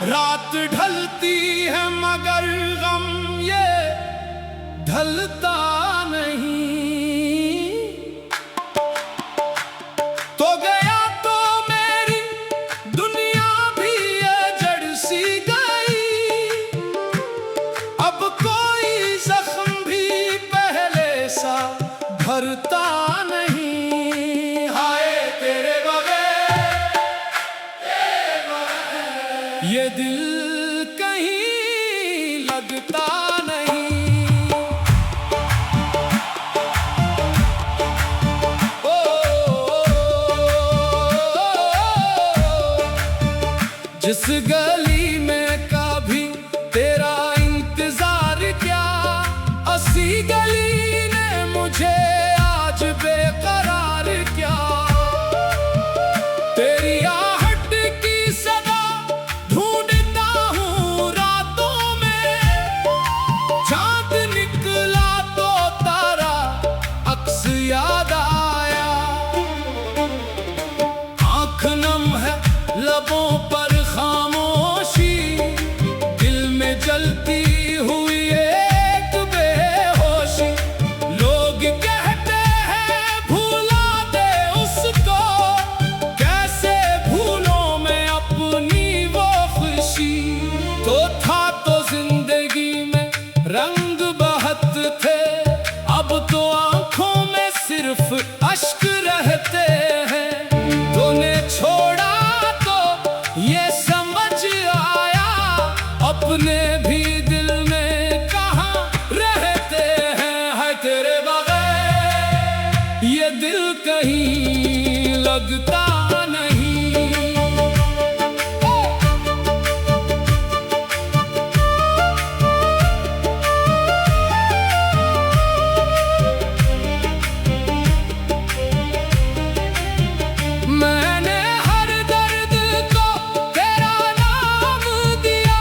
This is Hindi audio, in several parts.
रात ढलती है मगर गम ये ढलता नहीं। तो गया तो मेरी दुनिया भी ये जड़ सी गई। अब कोई जख्म भी पहले सा भरता नहीं। हाय तेरे बगैर ये दिल कहीं लगता नहीं। जिस गली में कभी तेरा इंतजार क्या, असी गली ने मुझे आज बेकरार क्या। तेरी आहट की सदा ढूंढता हूँ रातों में। चांद निकला तो तारा अक्स याद आया। आँख नम है लबों पर खामोशी, दिल में जलती हुई एक बेहोशी। लोग कहते हैं भुला दे उसको, कैसे भूलों में अपनी वो खुशी। तो था तो जिंदगी में रंग बहत थे, अब तो आंखों में सिर्फ अश्क रहते हैं। तूने छोड़ा ये समझ आया, अपने भी दिल में कहाँ रहते हैं। है तेरे बगैर ये दिल कहीं लगता नहीं। मैंने हर दर्द को तेरा नाम दिया,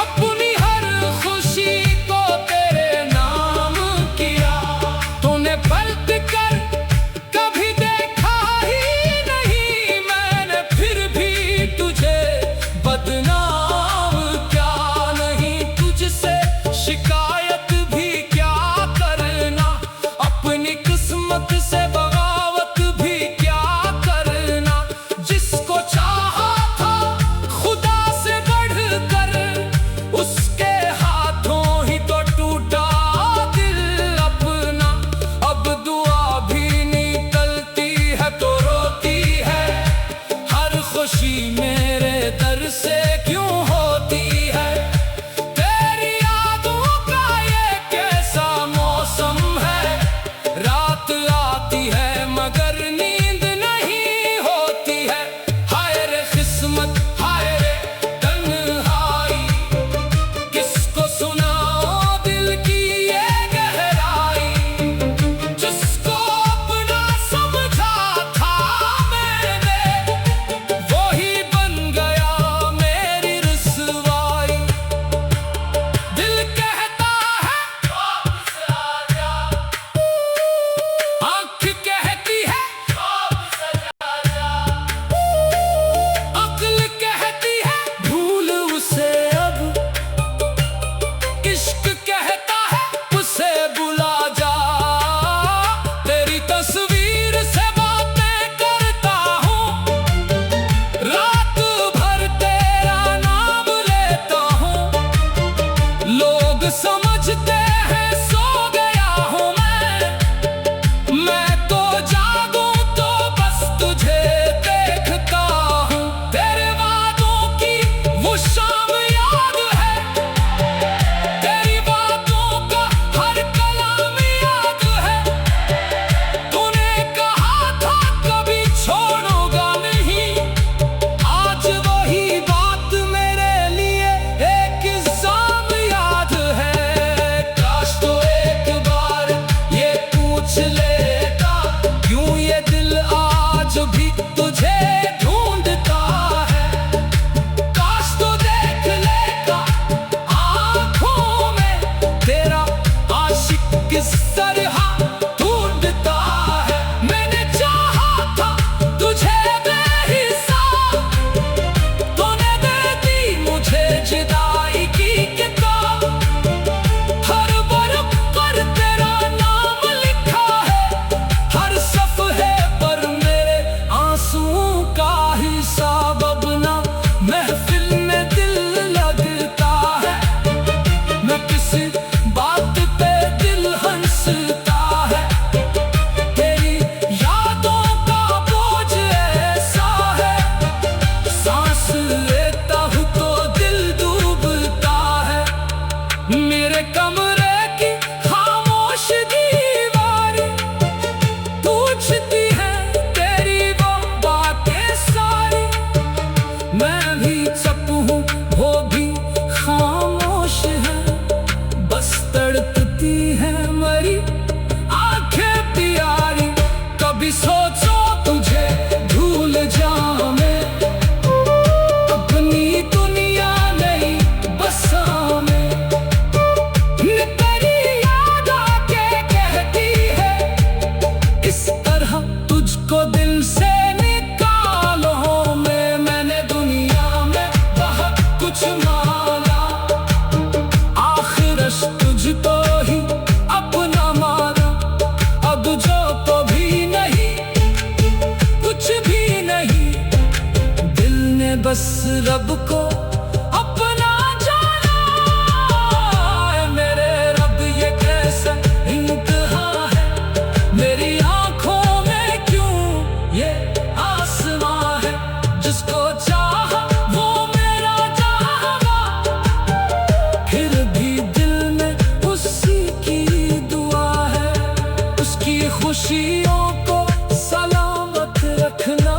अपनी हर खुशी को तेरे नाम किया। तूने पलट कर कभी देखा ही नहीं, भी चुप हूँ वो भी खामोश है, बस तड़पती है मेरी आंखें प्यारी। कभी सोचो तुझे भूल जाऊं मैं, अपनी दुनिया नहीं बसा में। तेरी याद आके कहती है इस तरह तुझको दिल से निकालो मैं। मैंने दुनिया में बहुत कुछ मांगा, आखिर तुझको ही अपना माना। अब जो तो भी नहीं, कुछ भी नहीं, दिल ने बस रब को अपना जाना है। मेरे रब ये कैसा इंतहा है, मेरी आंखों में क्यों ये आसमां है। जिसको चाहा वो मेरा चाहवा, फिर भी दिल में उसी की दुआ है। उसकी खुशियों को सलामत रखना,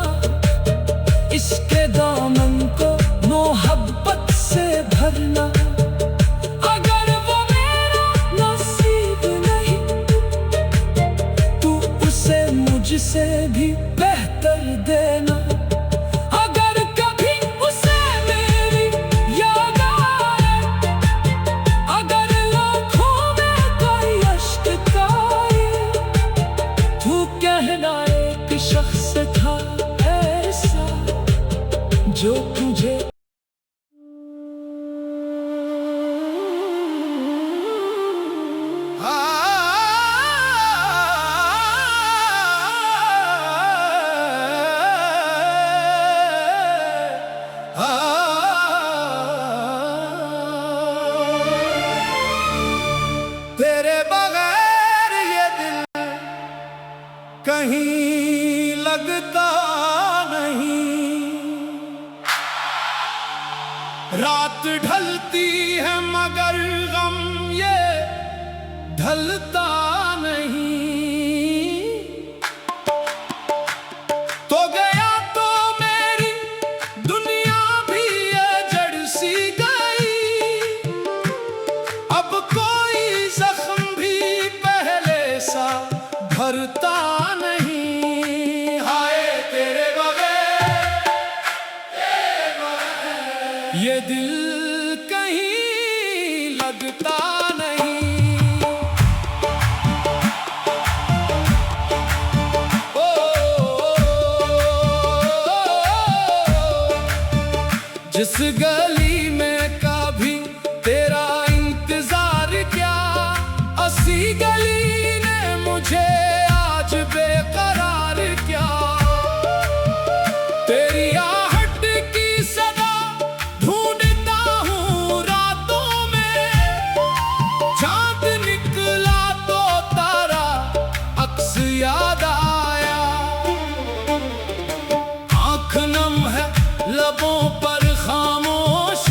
इसके दामन को मोहब्बत से भरना। अगर वो मेरा नसीब नहीं, तू उसे मुझसे भी बेहतर देना। अगर कभी उसे मेरी याद आए, अगर आँखों में कोई अश्क आए, तू कहना एक शख्स था ऐसा जो तुझे तेरे बगैर ये दिल कहीं लगता नहीं। रात ढलती है मगर गम ये ढलता नहीं। तो गया तो मेरी दुनिया भी जड़ सी गई। अब कोई जख्म भी पहले सा भरता नहीं। हाय तेरे बगैर ये दिल कहीं लगता नहीं। जिस गली में कभी तेरा इंतजार क्या, उसी गली ने मुझे आज बेकरार क्या। तेरी आहट की सदा ढूंढता हूँ रातों में, चांद निकला तो तारा अक्स याद आया। आँख नम है लबों पर खामोश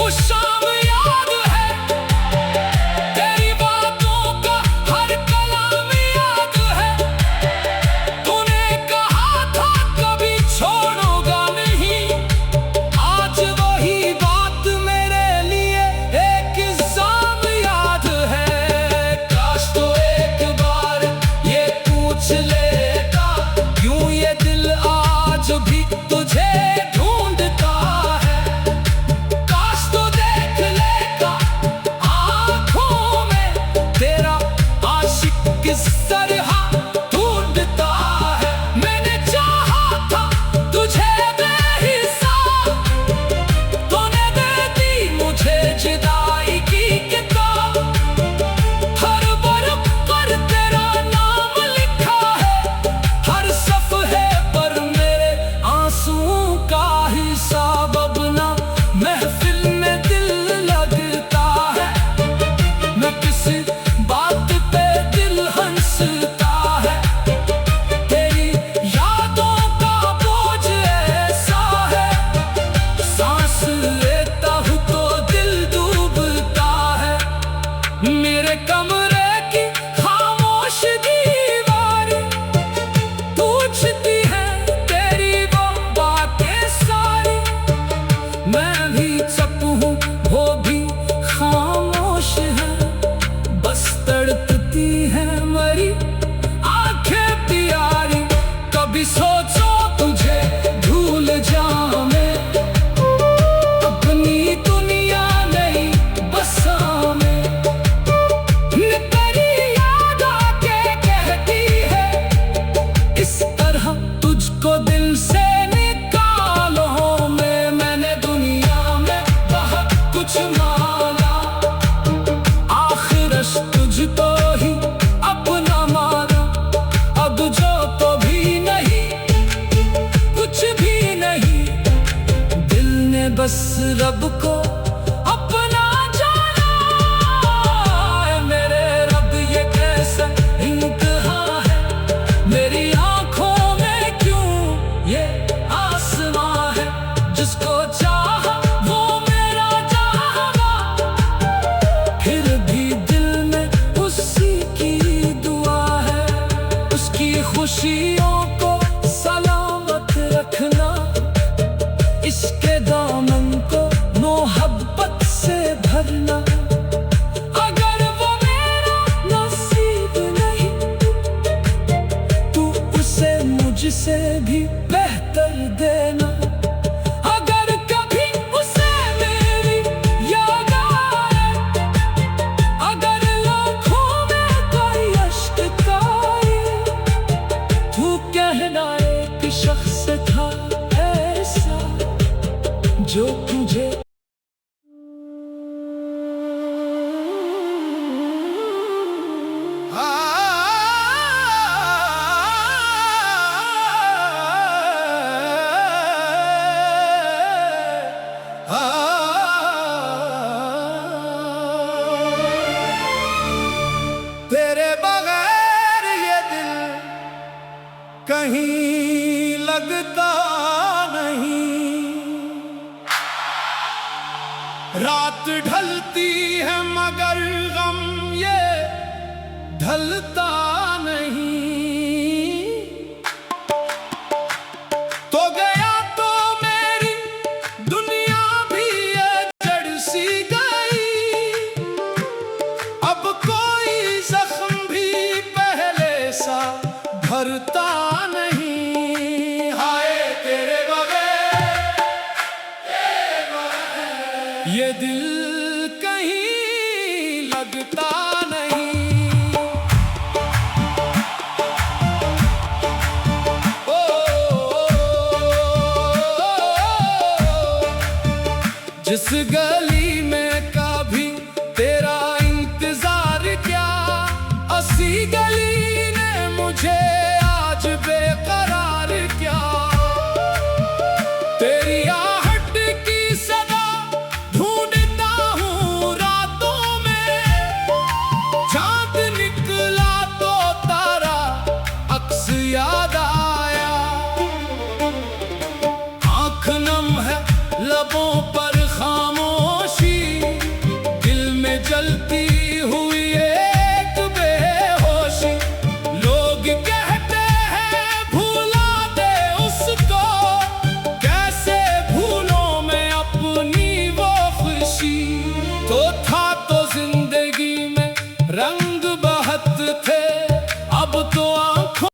वो शाम याद है, तेरी बातों का हर कलाम याद है। तूने कहा था कभी छोड़ूंगा नहीं, आज वही बात मेरे लिए एक इल्जाम याद है। काश तो एक बार ये पूछ लेता, क्यों ये दिल आज भी तुझे ढूंढता है। काश तो देख लेता आँखों में तेरा आशिक किस तरह ढूंढता है। मैंने चाहा था तुझे बेहिसाब, तूने दे दी मुझे जुदाई की किताब। हर बरफ पर तेरा नाम लिखा है, हर सफ़हे पर मेरे आंसुओं का हिसाब। अब ना महफिल में दिल लगता है, न किसी बात पे दिल हंसता है। तेरी यादों का बोझ ऐसा है, सांस लेता हूँ तो दिल डूबता है। मेरे कमरे की खामोश दीवारें पूछती हैं तेरी वो बातें सारी। मैं भी चुप हूँ वो भी खामोश है, बस तड़पती है मरी आंखें प्यारी। कभी सोचो तुझे भूल जाऊं मैं, अपनी दुनिया नहीं बसा में। तेरी याद आके कहती है, इस तरह तुझको दिल से निकालो। मैंने दुनिया में बहुत कुछ माना, आखिरश तुझको ही अपना माना। अब जो तो भी नहीं, कुछ भी नहीं, दिल ने बस रब को अपना जाना। मेरे रब ये कैसा इंतहा है, मेरी आंखों में क्यों ये आसमां है। जिसको चाहा वो मेरा चाहा, फिर भी दिल में उसी की दुआ है। उसकी खुशियों को सलामत रखना, इसके दामन को मोहब्बत से भरना। अगर वो मेरा नसीब नहीं, तू उसे मुझसे भी बेहतर देना। अगर कभी उसे मेरी याद आए, अगर आँखों में कोई अश्क आए, तू कहना एक शख्स था ऐसा जो तुझे तेरे बगैर ये दिल कहीं लगता नहीं। रात ढलती है मगर गम ये ढलता नहीं। तो गया तो मेरी दुनिया भी ये जड़ सी गई। अब कोई जख्म भी पहले सा भरता नहीं। हाय तेरे बगैर ये दिल कहीं लगता नहीं। ओ, जिस गली में कभी तेरा इंतजार क्या, उसी गली ने मुझे आज बेकरार क्या। तेरी आहट की सदा ढूंढता हूँ रातों में, चांद निकला तो तारा अक्स याद आया। आँख नम है लबों पर खामोशी, तो था